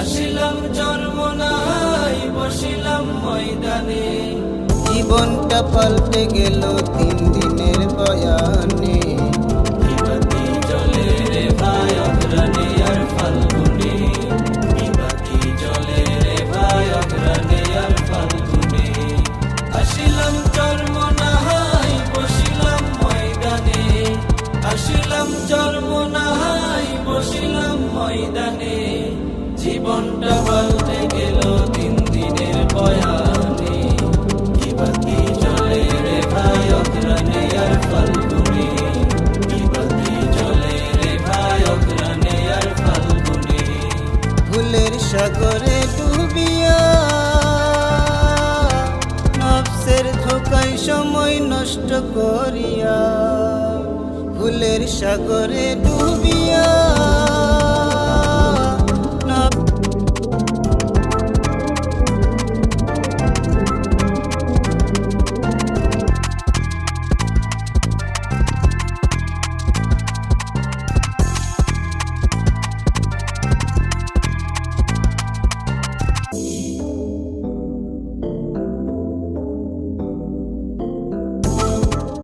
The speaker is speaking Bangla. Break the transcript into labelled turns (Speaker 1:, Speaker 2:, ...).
Speaker 1: আসিলাম চরমোনাই বসিলাম ময়দানে,
Speaker 2: জীবনটা পাল্টে গেল 3 দিনের বয়ানে।
Speaker 1: বিবাতি জলে রে ভাই অগ্রাণে আর ফাল্গুনে, বিবাতি জলে রে ভাই অগ্রাণে আর ফাল্গুনে। আসিলাম চরমোনাই বসিলাম ময়দানে, আসিলাম চরমোনাই বসিলাম ময়দানে, জীবনটা পাল্টে গেল 3 দিনের বয়ানে। বিবাতি জলে রে ভাই অগ্রাণে আর ফাল্গুনে, বিবাতি জলে রে ভাই অগ্রাণে আর ফাল্গুনে।
Speaker 2: ভুলের সাগরে ডুবিয়া নফসের ধোঁকায় সময় নষ্ট করিয়া, ভুলের সাগরে ডুবিয়া